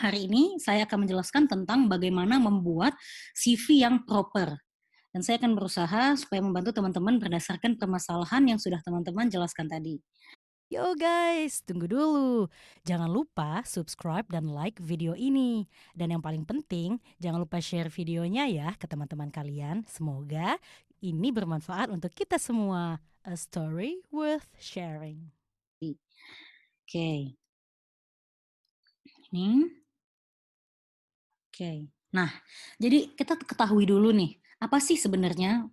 Hari ini saya akan menjelaskan tentang bagaimana membuat CV yang proper. Dan saya akan berusaha supaya membantu teman-teman berdasarkan permasalahan yang sudah teman-teman jelaskan tadi. Yo guys, tunggu dulu. Jangan lupa subscribe dan like video ini. Dan yang paling penting, jangan lupa share videonya ya ke teman-teman kalian. Semoga ini bermanfaat untuk kita semua. A story worth sharing. Oke, ini. Oke. Nah, jadi kita ketahui dulu nih, apa sih sebenarnya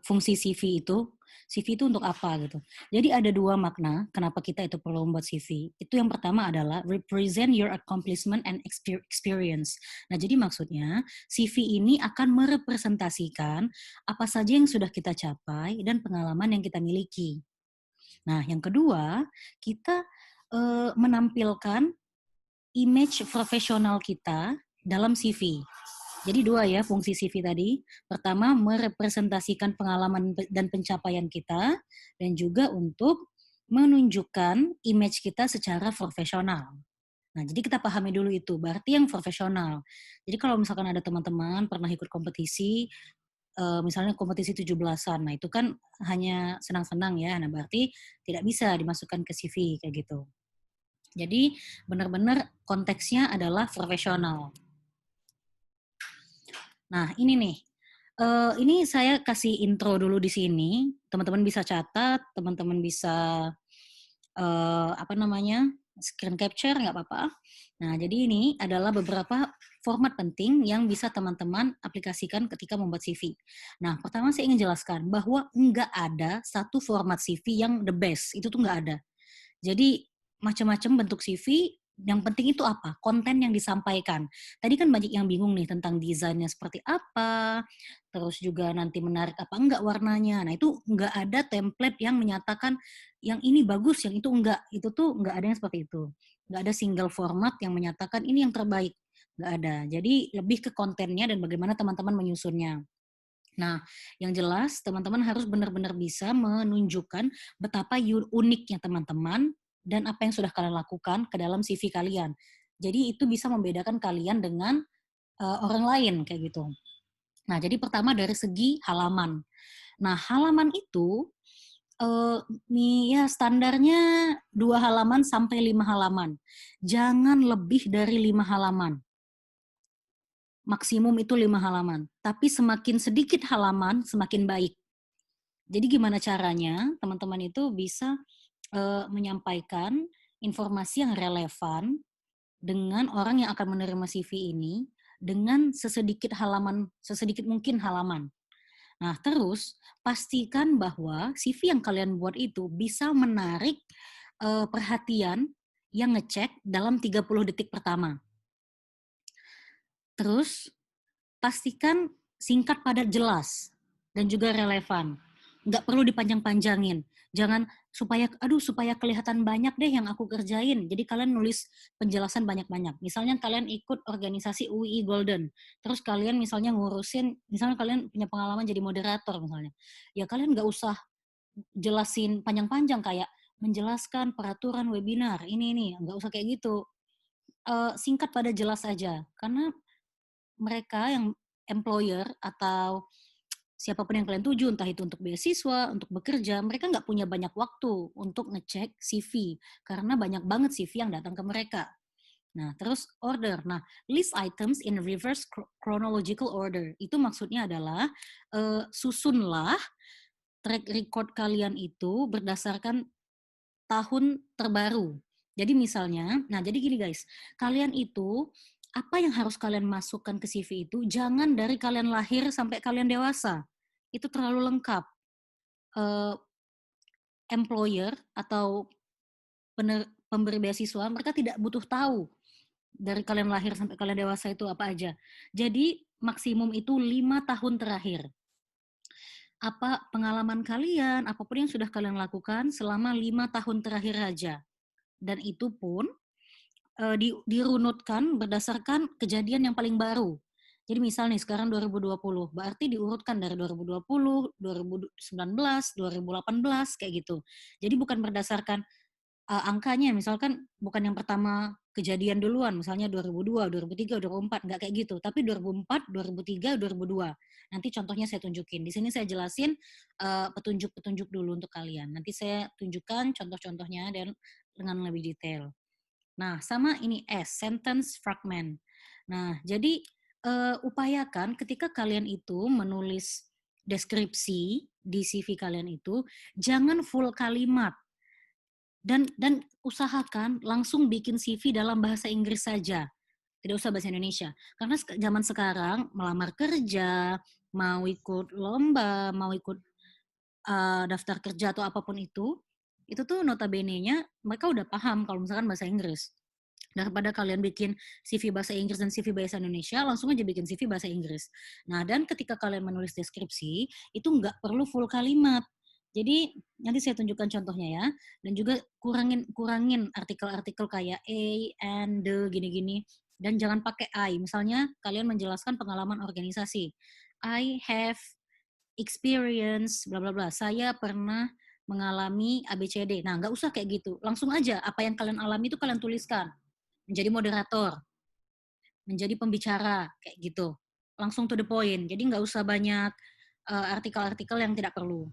fungsi CV itu? CV itu untuk apa gitu. Jadi ada dua makna kenapa kita itu perlu membuat CV. Itu yang pertama adalah represent your accomplishment and experience. Nah, jadi maksudnya CV ini akan merepresentasikan apa saja yang sudah kita capai dan pengalaman yang kita miliki. Nah, yang kedua, kita menampilkan image profesional kita dalam CV. Jadi dua ya fungsi CV tadi. Pertama, merepresentasikan pengalaman dan pencapaian kita, dan juga untuk menunjukkan image kita secara profesional. Nah, jadi kita pahami dulu itu, berarti yang profesional. Jadi kalau misalkan ada teman-teman pernah ikut kompetisi, misalnya kompetisi 17-an, nah itu kan hanya senang-senang ya, nah berarti tidak bisa dimasukkan ke CV kayak gitu. Jadi benar-benar konteksnya adalah profesional. Nah, ini nih. Ini saya kasih intro dulu di sini. Teman-teman bisa catat, teman-teman bisa screen capture nggak apa-apa. Nah, jadi ini adalah beberapa format penting yang bisa teman-teman aplikasikan ketika membuat CV. Nah, pertama saya ingin jelaskan bahwa nggak ada satu format CV yang the best. Itu tuh nggak ada. Jadi macam-macam bentuk CV, yang penting itu apa? Konten yang disampaikan. Tadi kan banyak yang bingung nih tentang desainnya seperti apa, terus juga nanti menarik apa enggak warnanya. Nah, itu enggak ada template yang menyatakan yang ini bagus, yang itu enggak. Itu tuh enggak ada yang seperti itu. Enggak ada single format yang menyatakan ini yang terbaik. Enggak ada. Jadi lebih ke kontennya dan bagaimana teman-teman menyusunnya. Nah, yang jelas teman-teman harus benar-benar bisa menunjukkan betapa uniknya teman-teman dan apa yang sudah kalian lakukan ke dalam CV kalian. Jadi itu bisa membedakan kalian dengan orang lain kayak gitu. Nah, jadi pertama dari segi halaman. Nah, halaman itu ya standarnya 2 halaman sampai 5 halaman. Jangan lebih dari 5 halaman. Maksimum itu 5 halaman. Tapi semakin sedikit halaman, semakin baik. Jadi gimana caranya teman-teman itu bisa menyampaikan informasi yang relevan dengan orang yang akan menerima CV ini dengan sesedikit mungkin halaman. Nah, terus pastikan bahwa CV yang kalian buat itu bisa menarik perhatian yang ngecek dalam 30 detik pertama. Terus pastikan singkat, padat, jelas, dan juga relevan. Nggak perlu dipanjang-panjangin. Jangan supaya kelihatan banyak deh yang aku kerjain. Jadi kalian nulis penjelasan banyak-banyak. Misalnya kalian ikut organisasi UI Golden. Terus kalian misalnya misalnya kalian punya pengalaman jadi moderator misalnya. Ya kalian nggak usah jelasin panjang-panjang kayak menjelaskan peraturan webinar. Ini, nggak usah kayak gitu. Singkat pada jelas aja. Karena mereka yang employer atau siapapun yang kalian tuju, entah itu untuk beasiswa, untuk bekerja, mereka nggak punya banyak waktu untuk ngecek CV karena banyak banget CV yang datang ke mereka. Nah, terus order. Nah, list items in reverse chronological order. Itu maksudnya adalah susunlah track record kalian itu berdasarkan tahun terbaru. Jadi misalnya, nah jadi gini guys, kalian itu apa yang harus kalian masukkan ke CV itu jangan dari kalian lahir sampai kalian dewasa. Itu terlalu lengkap. Uh, Employer atau pemberi beasiswa mereka tidak butuh tahu dari kalian lahir sampai kalian dewasa itu apa aja. Jadi maksimum itu 5 tahun terakhir. Apa pengalaman kalian, apapun yang sudah kalian lakukan selama 5 tahun terakhir aja. Dan itu pun dirunutkan berdasarkan kejadian yang paling baru. Jadi misal nih sekarang 2020, berarti diurutkan dari 2020, 2019, 2018 kayak gitu. Jadi bukan berdasarkan angkanya misalkan bukan yang pertama kejadian duluan, misalnya 2002, 2003, 2004, nggak kayak gitu, tapi 2004, 2003, 2002. Nanti contohnya saya tunjukin. Di sini saya jelasin petunjuk-petunjuk dulu untuk kalian. Nanti saya tunjukkan contoh-contohnya dan dengan lebih detail. Nah, sama ini S, sentence fragment. Nah, jadi upayakan ketika kalian itu menulis deskripsi di CV kalian itu, jangan full kalimat. Dan usahakan langsung bikin CV dalam bahasa Inggris saja. Tidak usah bahasa Indonesia. Karena zaman sekarang melamar kerja, mau ikut lomba, mau ikut daftar kerja atau apapun itu tuh notabene-nya mereka udah paham kalau misalkan bahasa Inggris. Daripada kalian bikin CV bahasa Inggris dan CV bahasa Indonesia, langsung aja bikin CV bahasa Inggris. Nah, dan ketika kalian menulis deskripsi, itu nggak perlu full kalimat. Jadi nanti saya tunjukkan contohnya ya, dan juga kurangin artikel-artikel kayak a, and, the, gini-gini, dan jangan pakai I. Misalnya kalian menjelaskan pengalaman organisasi, I have experience, bla bla bla. Saya pernah mengalami ABCD. Nah, nggak usah kayak gitu. Langsung aja apa yang kalian alami itu kalian tuliskan. Menjadi moderator, menjadi pembicara, kayak gitu. Langsung to the point. Jadi nggak usah banyak artikel-artikel yang tidak perlu.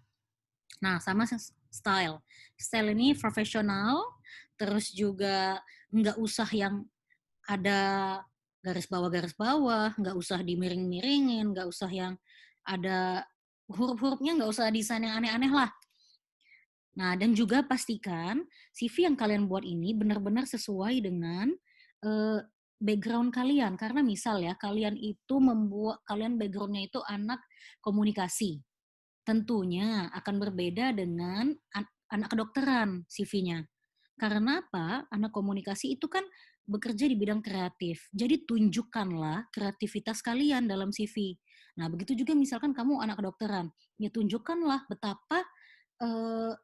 Nah, sama style. Style ini profesional, terus juga nggak usah yang ada garis bawah, nggak usah dimiring-miringin, nggak usah yang ada huruf-hurufnya, nggak usah desain yang aneh-aneh lah. Nah, dan juga pastikan CV yang kalian buat ini benar-benar sesuai dengan uh, background kalian. Karena misal ya, kalian backgroundnya itu anak komunikasi. Tentunya akan berbeda dengan anak kedokteran CV-nya. Karena apa? Anak komunikasi itu kan bekerja di bidang kreatif. Jadi tunjukkanlah kreativitas kalian dalam CV. Nah, begitu juga misalkan kamu anak kedokteran. Ya tunjukkanlah betapa eh,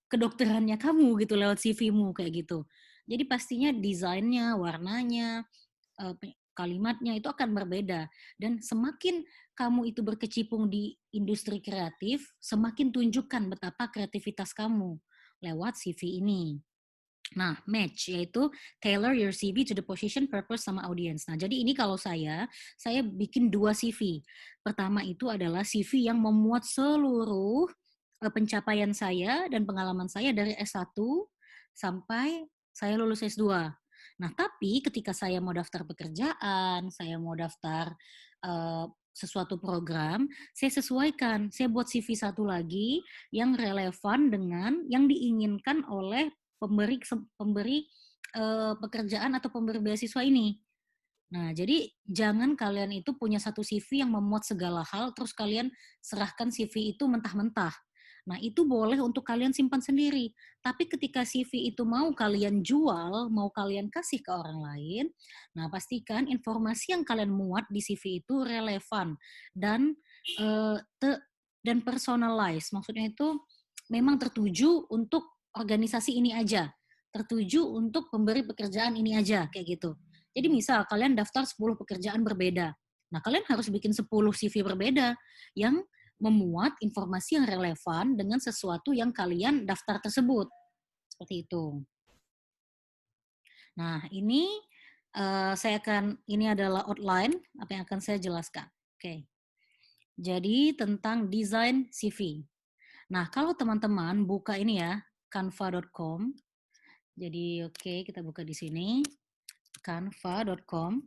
kedokterannya kamu gitu lewat CV-mu kayak gitu. Jadi pastinya desainnya, warnanya, kalimatnya itu akan berbeda. Dan semakin kamu itu berkecimpung di industri kreatif, semakin tunjukkan betapa kreativitas kamu lewat CV ini. Nah, match yaitu tailor your CV to the position, purpose, sama audience. Nah, jadi ini kalau saya bikin 2 CV. Pertama itu adalah CV yang memuat seluruh pencapaian saya dan pengalaman saya dari S1 sampai saya lulus S2. Nah, tapi ketika saya mau daftar pekerjaan, saya mau daftar sesuatu program, saya sesuaikan. Saya buat CV satu lagi yang relevan dengan yang diinginkan oleh pemberi pekerjaan atau pemberi beasiswa ini. Nah, jadi jangan kalian itu punya satu CV yang memuat segala hal, terus kalian serahkan CV itu mentah-mentah. Nah, itu boleh untuk kalian simpan sendiri. Tapi ketika CV itu mau kalian jual, mau kalian kasih ke orang lain, nah pastikan informasi yang kalian muat di CV itu relevan dan uh, dan personalized. Maksudnya itu memang tertuju untuk organisasi ini aja, tertuju untuk pemberi pekerjaan ini aja, kayak gitu. Jadi misal kalian daftar 10 pekerjaan berbeda. Nah, kalian harus bikin 10 CV berbeda yang memuat informasi yang relevan dengan sesuatu yang kalian daftar tersebut. Seperti itu. Nah, ini adalah outline apa yang akan saya jelaskan. Oke. Jadi tentang desain CV. Nah, kalau teman-teman buka ini ya, canva.com. Jadi oke, kita buka di sini canva.com.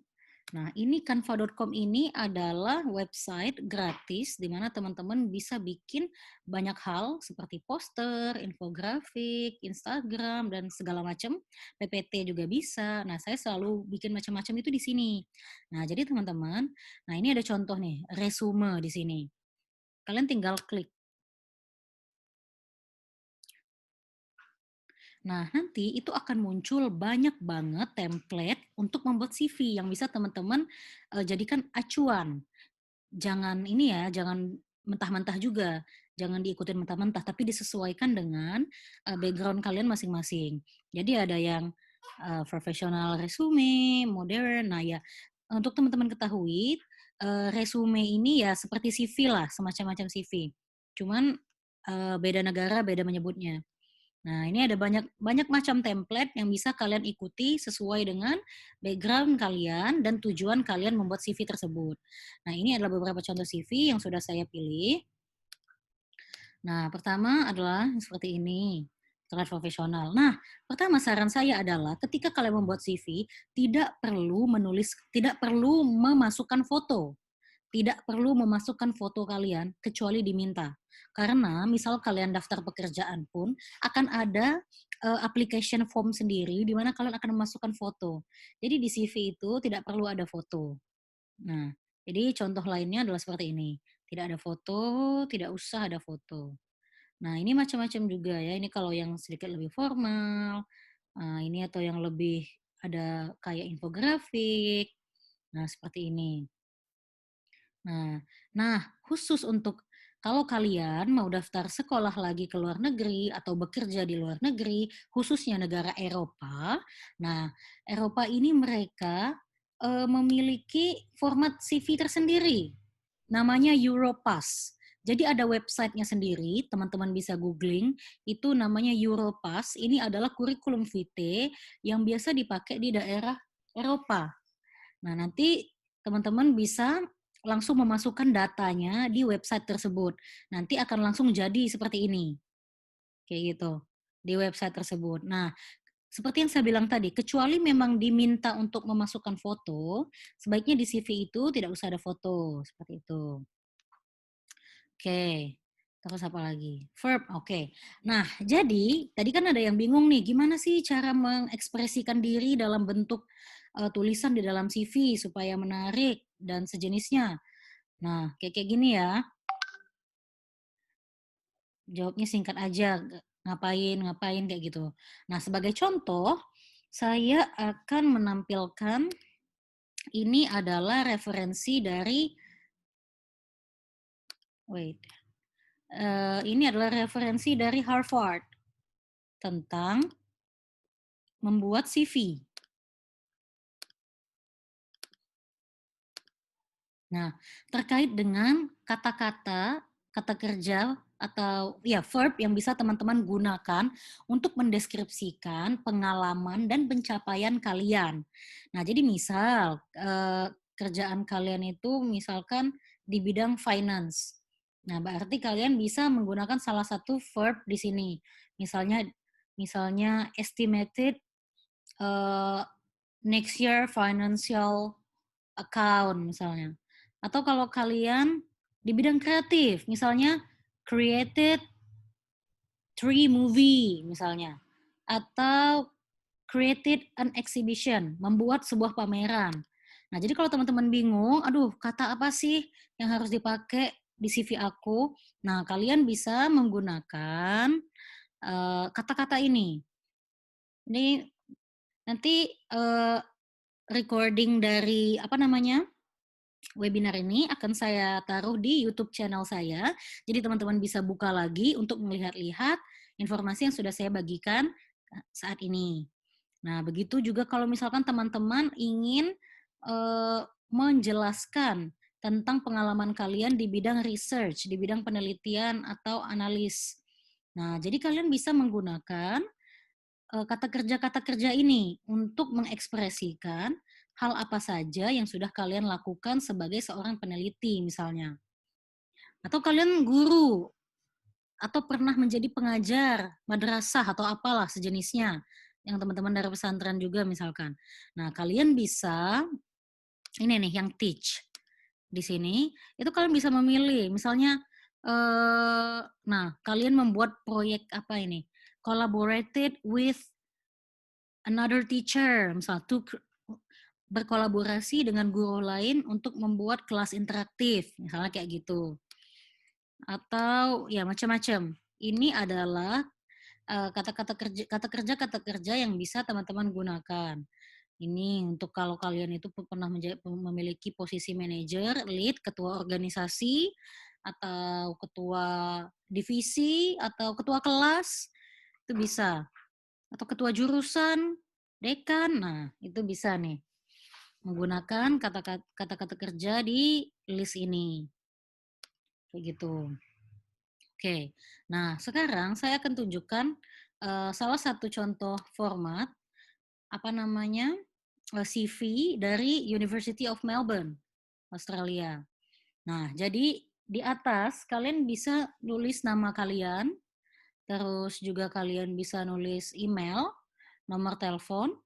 Nah, ini canva.com ini adalah website gratis di mana teman-teman bisa bikin banyak hal seperti poster, infografik, Instagram, dan segala macam. PPT juga bisa. Nah, saya selalu bikin macam-macam itu di sini. Nah, jadi teman-teman, nah ini ada contoh nih, resume di sini. Kalian tinggal klik. Nah, nanti itu akan muncul banyak banget template untuk membuat CV yang bisa teman-teman jadikan acuan. Jangan ini ya, jangan mentah-mentah juga. Jangan diikutin mentah-mentah, tapi disesuaikan dengan background kalian masing-masing. Jadi ada yang professional resume, modern. Nah ya, untuk teman-teman ketahui, resume ini ya seperti CV lah, semacam-macam CV. Cuman beda negara, beda menyebutnya. Nah, ini ada banyak macam template yang bisa kalian ikuti sesuai dengan background kalian dan tujuan kalian membuat CV tersebut. Nah, ini adalah beberapa contoh CV yang sudah saya pilih. Nah, pertama adalah seperti ini, terlihat profesional. Nah, pertama saran saya adalah ketika kalian membuat CV, tidak perlu memasukkan foto. Tidak perlu memasukkan foto kalian kecuali diminta. Karena misal kalian daftar pekerjaan pun akan ada application form sendiri di mana kalian akan memasukkan foto. Jadi di CV itu tidak perlu ada foto. Nah, jadi contoh lainnya adalah seperti ini. Tidak ada foto, tidak usah ada foto. Nah, ini macam-macam juga ya. Ini kalau yang sedikit lebih formal, ini atau yang lebih ada kayak infografik. Nah, seperti ini. Nah, khusus untuk kalau kalian mau daftar sekolah lagi ke luar negeri atau bekerja di luar negeri, khususnya negara Eropa. Nah, Eropa ini mereka memiliki format CV tersendiri. Namanya Europass. Jadi ada websitenya sendiri, teman-teman bisa googling, itu namanya Europass. Ini adalah kurikulum vitae yang biasa dipakai di daerah Eropa. Nah, nanti teman-teman bisa langsung memasukkan datanya di website tersebut. Nanti akan langsung jadi seperti ini. Kayak gitu. Di website tersebut. Nah, seperti yang saya bilang tadi, kecuali memang diminta untuk memasukkan foto, sebaiknya di CV itu tidak usah ada foto. Seperti itu. Oke. Terus apa lagi? Verb, oke. Nah, jadi tadi kan ada yang bingung nih, gimana sih cara mengekspresikan diri dalam bentuk tulisan di dalam CV supaya menarik dan sejenisnya. Nah, kayak gini ya. Jawabnya singkat aja, ngapain kayak gitu. Nah, sebagai contoh, saya akan menampilkan ini adalah referensi dari ini adalah referensi dari Harvard tentang membuat CV. Nah, terkait dengan kata-kata, kata kerja atau ya verb yang bisa teman-teman gunakan untuk mendeskripsikan pengalaman dan pencapaian kalian. Nah, jadi misal kerjaan kalian itu misalkan di bidang finance. Nah, berarti kalian bisa menggunakan salah satu verb di sini. Misalnya estimated next year financial account misalnya. Atau kalau kalian di bidang kreatif, misalnya created 3 movie misalnya. Atau created an exhibition, membuat sebuah pameran. Nah, jadi kalau teman-teman bingung, aduh, kata apa sih yang harus dipakai di CV aku? Nah, kalian bisa menggunakan kata-kata ini. Ini nanti recording dari apa namanya? Webinar ini akan saya taruh di YouTube channel saya. Jadi teman-teman bisa buka lagi untuk melihat-lihat informasi yang sudah saya bagikan saat ini. Nah, begitu juga kalau misalkan teman-teman ingin menjelaskan tentang pengalaman kalian di bidang research, di bidang penelitian atau analis. Nah, jadi kalian bisa menggunakan kata kerja ini untuk mengekspresikan hal apa saja yang sudah kalian lakukan sebagai seorang peneliti misalnya. Atau kalian guru, atau pernah menjadi pengajar, madrasah atau apalah sejenisnya. Yang teman-teman dari pesantren juga misalkan. Nah, kalian bisa, ini nih yang teach. Di sini, itu kalian bisa memilih. Misalnya, nah kalian membuat proyek apa ini? Collaborated with another teacher, misal berkolaborasi dengan guru lain untuk membuat kelas interaktif, misalnya kayak gitu. Atau ya macam-macam. Ini adalah kata kerja yang bisa teman-teman gunakan. Ini untuk kalau kalian itu pernah memiliki posisi manajer, lead, ketua organisasi, atau ketua divisi, atau ketua kelas, itu bisa. Atau ketua jurusan, dekan, nah itu bisa nih. Menggunakan kata-kata kerja di list ini. Kayak gitu. Oke, nah sekarang saya akan tunjukkan salah satu contoh format, apa namanya, CV dari University of Melbourne, Australia. Nah, jadi di atas kalian bisa nulis nama kalian, terus juga kalian bisa nulis email, nomor telepon,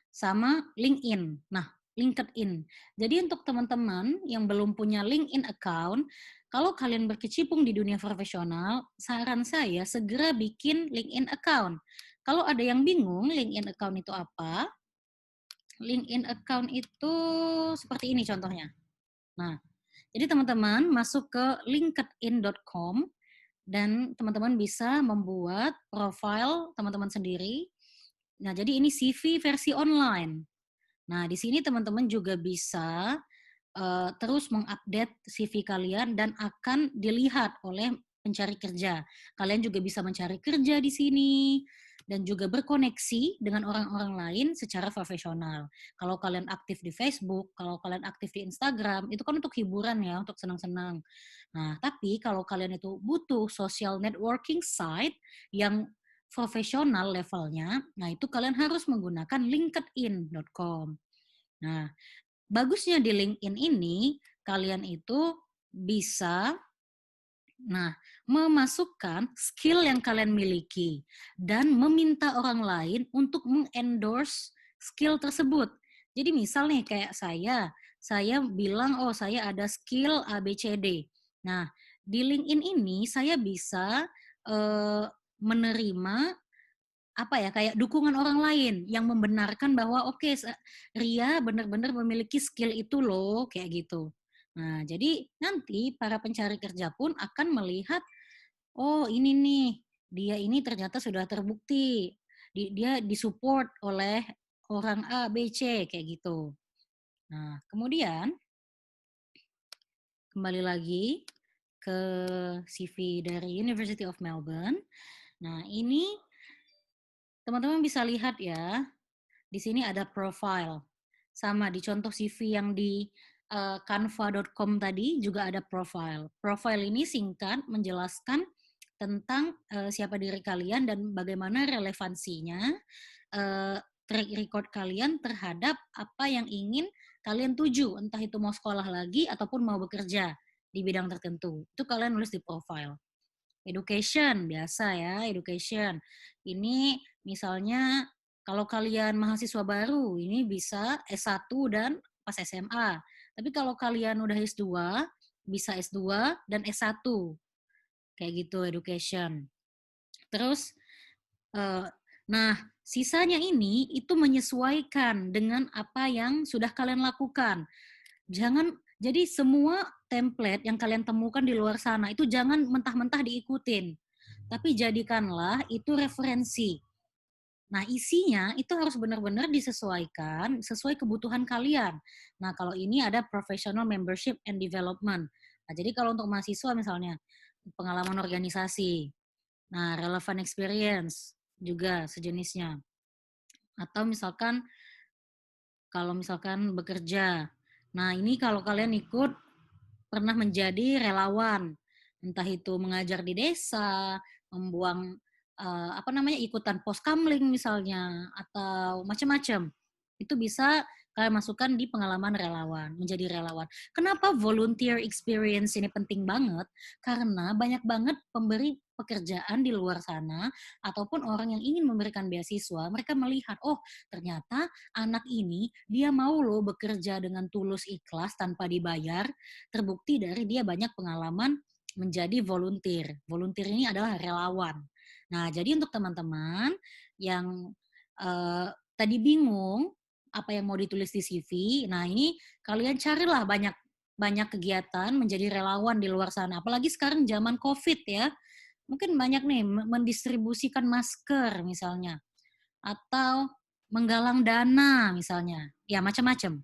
sama LinkedIn. Nah, LinkedIn. Jadi untuk teman-teman yang belum punya LinkedIn account, kalau kalian berkecimpung di dunia profesional, saran saya segera bikin LinkedIn account. Kalau ada yang bingung LinkedIn account itu apa, LinkedIn account itu seperti ini contohnya. Nah, jadi teman-teman masuk ke linkedin.com dan teman-teman bisa membuat profile teman-teman sendiri. Nah, jadi ini CV versi online. Nah, di sini teman-teman juga bisa terus mengupdate CV kalian dan akan dilihat oleh pencari kerja. Kalian juga bisa mencari kerja di sini dan juga berkoneksi dengan orang-orang lain secara profesional. Kalau kalian aktif di Facebook, kalau kalian aktif di Instagram, itu kan untuk hiburan ya, untuk senang-senang. Nah, tapi kalau kalian itu butuh social networking site yang profesional levelnya, nah itu kalian harus menggunakan linkedin.com. Nah, bagusnya di LinkedIn ini, kalian itu bisa memasukkan skill yang kalian miliki dan meminta orang lain untuk mengendorse skill tersebut. Jadi misal nih kayak saya bilang oh saya ada skill ABCD. Nah, di LinkedIn ini saya bisa menerima apa ya kayak dukungan orang lain yang membenarkan bahwa oke Ria benar-benar memiliki skill itu loh kayak gitu. Nah, jadi nanti para pencari kerja pun akan melihat oh ini nih dia ini ternyata sudah terbukti dia disupport oleh orang A, B, C kayak gitu. Nah, kemudian kembali lagi ke CV dari University of Melbourne. Nah, ini teman-teman bisa lihat ya. Di sini ada profile. Sama di contoh CV yang di canva.com tadi juga ada profile. Profile ini singkat menjelaskan tentang siapa diri kalian dan bagaimana relevansinya track record kalian terhadap apa yang ingin kalian tuju, entah itu mau sekolah lagi ataupun mau bekerja di bidang tertentu. Itu kalian nulis di profile. Education, biasa ya, education. Ini misalnya kalau kalian mahasiswa baru, ini bisa S1 dan pas SMA. Tapi kalau kalian udah S2, bisa S2 dan S1. Kayak gitu, education. Terus, nah sisanya ini itu menyesuaikan dengan apa yang sudah kalian lakukan. Jangan jadi semua template yang kalian temukan di luar sana itu jangan mentah-mentah diikutin. Tapi jadikanlah itu referensi. Nah, isinya itu harus benar-benar disesuaikan sesuai kebutuhan kalian. Nah, kalau ini ada professional membership and development. Nah, jadi kalau untuk mahasiswa misalnya pengalaman organisasi. Nah, relevant experience juga sejenisnya. Atau misalkan kalau misalkan bekerja. Nah, ini kalau kalian ikut pernah menjadi relawan, entah itu mengajar di desa, membuang apa namanya ikutan poskamling misalnya atau macam-macam. Itu bisa kalian masukkan di pengalaman relawan, menjadi relawan. Kenapa volunteer experience ini penting banget? Karena banyak banget pemberi pekerjaan di luar sana ataupun orang yang ingin memberikan beasiswa, mereka melihat, oh ternyata anak ini dia mau loh bekerja dengan tulus ikhlas tanpa dibayar, terbukti dari dia banyak pengalaman menjadi volunteer. Volunteer ini adalah relawan. Nah, jadi untuk teman-teman yang tadi bingung apa yang mau ditulis di CV, nah ini kalian carilah banyak banyak kegiatan menjadi relawan di luar sana. Apalagi sekarang zaman COVID ya, mungkin banyak nih mendistribusikan masker misalnya, atau menggalang dana misalnya, ya macam-macam.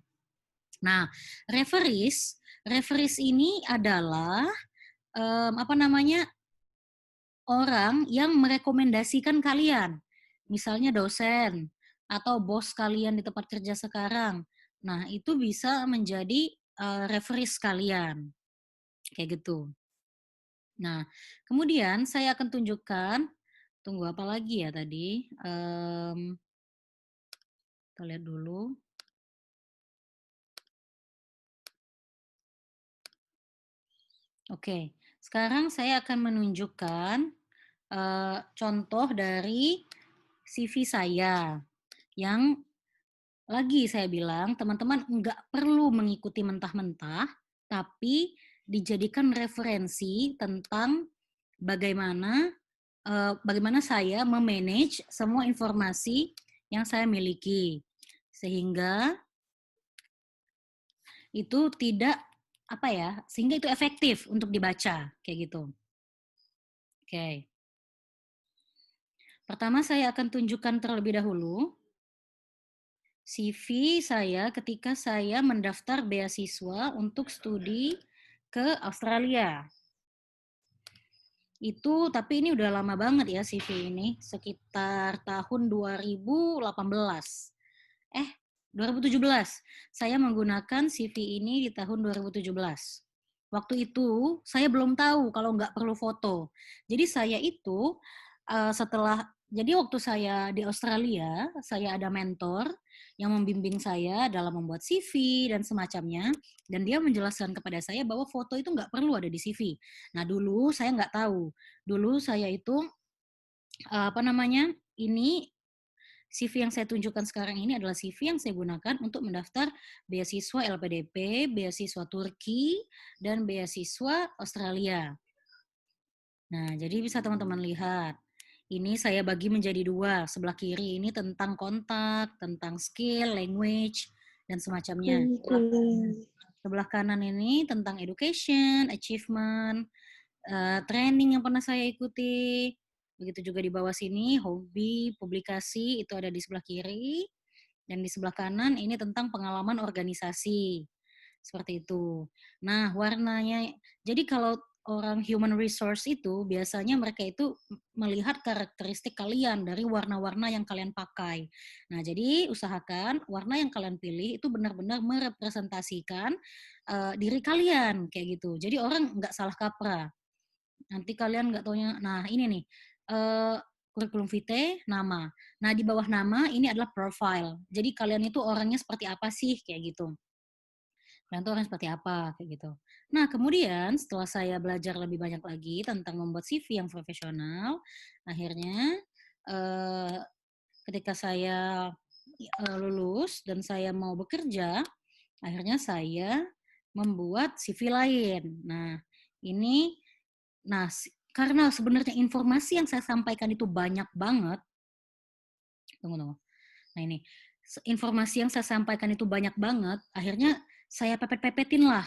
Nah, referees ini adalah apa namanya orang yang merekomendasikan kalian, misalnya dosen atau bos kalian di tempat kerja sekarang. Nah, itu bisa menjadi referees kalian, kayak gitu. Nah, kemudian saya akan tunjukkan Tunggu apa lagi ya tadi? Kita lihat dulu. Oke, sekarang saya akan menunjukkan contoh dari CV saya yang lagi saya bilang teman-teman nggak perlu mengikuti mentah-mentah, tapi dijadikan referensi tentang bagaimana bagaimana saya memanage semua informasi yang saya miliki sehingga itu tidak sehingga itu efektif untuk dibaca kayak gitu. Oke. Pertama saya akan tunjukkan terlebih dahulu CV saya ketika saya mendaftar beasiswa untuk studi ke Australia. Itu tapi ini udah lama banget ya CV ini, sekitar tahun 2018. 2017. Saya menggunakan CV ini di tahun 2017. Waktu itu saya belum tahu kalau nggak perlu foto. Jadi saya itu jadi waktu saya di Australia, saya ada mentor yang membimbing saya dalam membuat CV dan semacamnya. Dan dia menjelaskan kepada saya bahwa foto itu nggak perlu ada di CV. Nah dulu saya nggak tahu. Dulu saya itu ini CV yang saya tunjukkan sekarang ini adalah CV yang saya gunakan untuk mendaftar beasiswa LPDP, beasiswa Turki, dan beasiswa Australia. Nah, jadi bisa teman-teman lihat. Ini saya bagi menjadi dua. Sebelah kiri ini tentang kontak, tentang skill, language, dan semacamnya. Sebelah kanan ini tentang education, achievement, training yang pernah saya ikuti. Begitu juga di bawah sini, hobi, publikasi, itu ada di sebelah kiri. Dan di sebelah kanan ini tentang pengalaman organisasi. Seperti itu. Nah, warnanya, jadi kalau orang human resource itu biasanya mereka itu melihat karakteristik kalian dari warna-warna yang kalian pakai. Nah, jadi usahakan warna yang kalian pilih itu benar-benar merepresentasikan diri kalian kayak gitu. Jadi orang nggak salah kaprah. Nanti kalian nggak taunya, nah ini nih, kurikulum vitae, nama. Nah di bawah nama ini adalah profile. Jadi kalian itu orangnya seperti apa sih kayak gitu. Kalian tuh orang seperti apa kayak gitu. Nah kemudian setelah saya belajar lebih banyak lagi tentang membuat CV yang profesional, akhirnya ketika saya lulus dan saya mau bekerja, akhirnya saya membuat CV lain. Nah ini Nah, karena sebenarnya informasi yang saya sampaikan itu banyak banget. Tunggu. Nah ini, informasi yang saya sampaikan itu banyak banget, akhirnya saya pepet-pepetin lah.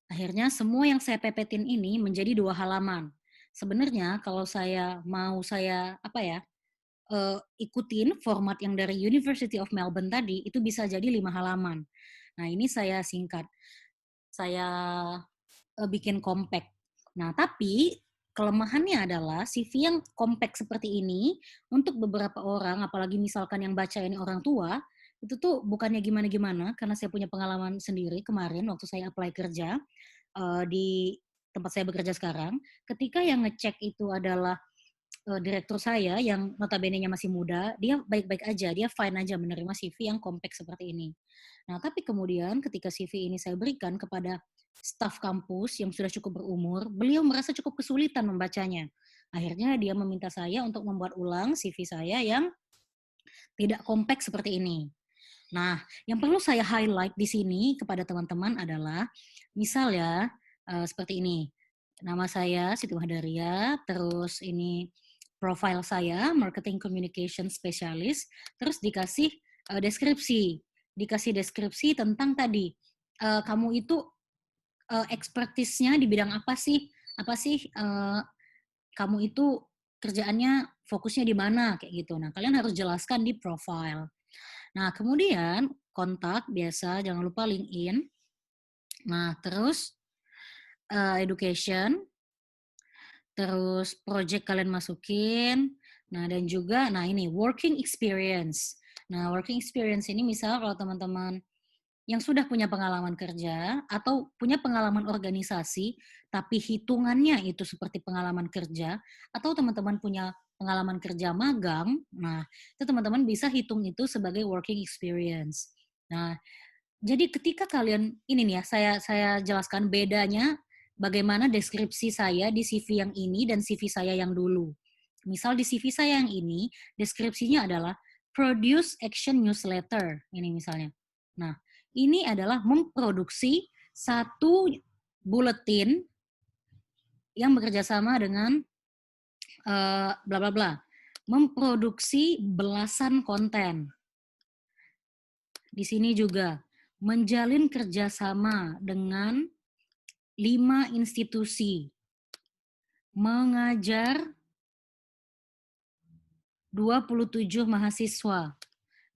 Akhirnya semua yang saya pepetin ini menjadi 2 halaman. Sebenarnya kalau saya ikutin format yang dari University of Melbourne tadi, itu bisa jadi 5 halaman. Nah ini saya singkat. Saya bikin compact. Nah, tapi kelemahannya adalah CV yang compact seperti ini untuk beberapa orang, apalagi misalkan yang baca ini orang tua, itu tuh bukannya gimana-gimana karena saya punya pengalaman sendiri kemarin waktu saya apply kerja di tempat saya bekerja sekarang, ketika yang ngecek itu adalah direktur saya yang notabene-nya masih muda, dia baik-baik aja, dia fine aja menerima CV yang compact seperti ini. Nah, tapi kemudian ketika CV ini saya berikan kepada staf kampus yang sudah cukup berumur, beliau merasa cukup kesulitan membacanya. Akhirnya dia meminta saya untuk membuat ulang CV saya yang tidak compact seperti ini. Nah, yang perlu saya highlight di sini kepada teman-teman adalah, misal ya, seperti ini. Nama saya Siti Wahdaria, terus ini profile saya, Marketing Communication Specialist, terus dikasih deskripsi. Dikasih deskripsi tentang tadi, kamu itu expertise-nya di bidang apa sih? Apa sih kamu itu kerjaannya fokusnya di mana kayak gitu. Nah, kalian harus jelaskan di profile. Nah, kemudian kontak biasa, jangan lupa LinkedIn. Nah, terus education, terus project kalian masukin. Nah, dan juga, nah ini working experience. Nah, working experience ini misal kalau teman-teman yang sudah punya pengalaman kerja atau punya pengalaman organisasi, tapi hitungannya itu seperti pengalaman kerja, atau teman-teman punya pengalaman kerja magang, nah itu teman-teman bisa hitung itu sebagai working experience. Nah, jadi ketika kalian ini nih ya, saya jelaskan bedanya bagaimana deskripsi saya di CV yang ini dan CV saya yang dulu. Misal di CV saya yang ini, deskripsinya adalah produce action newsletter. Ini misalnya. Nah, ini adalah memproduksi satu buletin yang bekerja sama dengan bla bla bla. Memproduksi belasan konten. Di sini juga menjalin kerjasama dengan 5 institusi, mengajar 27 mahasiswa,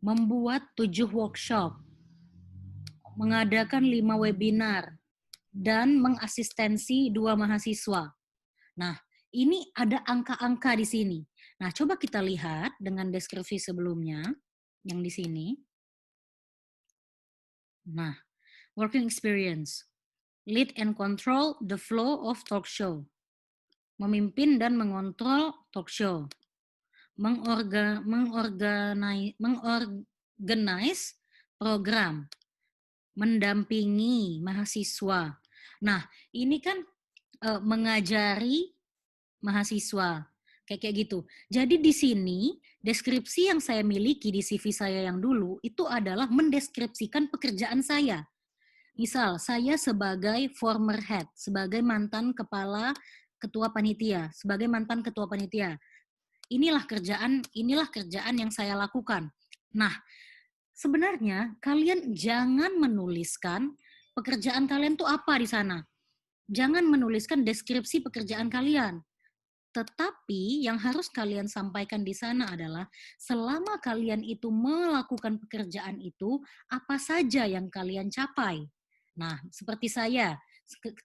membuat 7 workshop, mengadakan 5 webinar, dan mengasistensi 2 mahasiswa. Nah, ini ada angka-angka di sini. Nah, coba kita lihat dengan deskripsi sebelumnya, yang di sini. Nah, working experience. Lead and control the flow of talk show. Memimpin dan mengontrol talk show. Mengorganize program. Mendampingi mahasiswa. Nah, ini kan mengajari mahasiswa. Kayak gitu. Jadi di sini deskripsi yang saya miliki di CV saya yang dulu itu adalah mendeskripsikan pekerjaan saya. Misal, saya sebagai former head, sebagai mantan ketua panitia, sebagai mantan ketua panitia. Inilah kerjaan yang saya lakukan. Nah, sebenarnya kalian jangan menuliskan pekerjaan kalian tuh apa di sana. Jangan menuliskan deskripsi pekerjaan kalian. Tetapi yang harus kalian sampaikan di sana adalah selama kalian itu melakukan pekerjaan itu, apa saja yang kalian capai. Nah, seperti saya,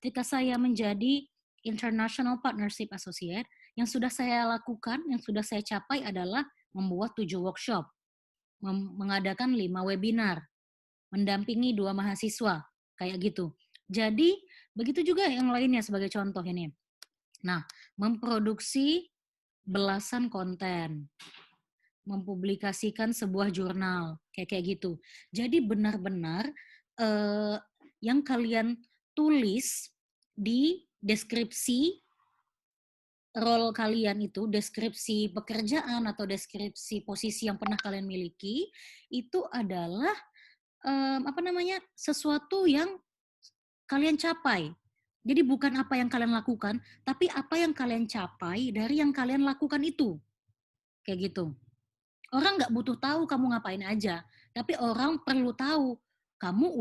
ketika saya menjadi International Partnership Associate, yang sudah saya lakukan, yang sudah saya capai adalah membuat 7 workshop, mengadakan 5 webinar, mendampingi 2 mahasiswa, kayak gitu. Jadi, begitu juga yang lainnya sebagai contoh ini. Nah, memproduksi belasan konten, mempublikasikan sebuah jurnal, kayak gitu. Jadi benar-benar yang kalian tulis di deskripsi role kalian itu, deskripsi pekerjaan atau deskripsi posisi yang pernah kalian miliki, itu adalah sesuatu yang kalian capai. Jadi bukan apa yang kalian lakukan, tapi apa yang kalian capai dari yang kalian lakukan itu. Kayak gitu. Orang nggak butuh tahu kamu ngapain aja, tapi orang perlu tahu kamu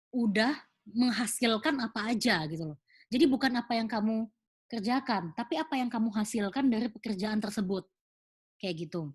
udah menghasilkan apa aja gitu loh. Jadi bukan apa yang kamu kerjakan, tapi apa yang kamu hasilkan dari pekerjaan tersebut. Kayak gitu.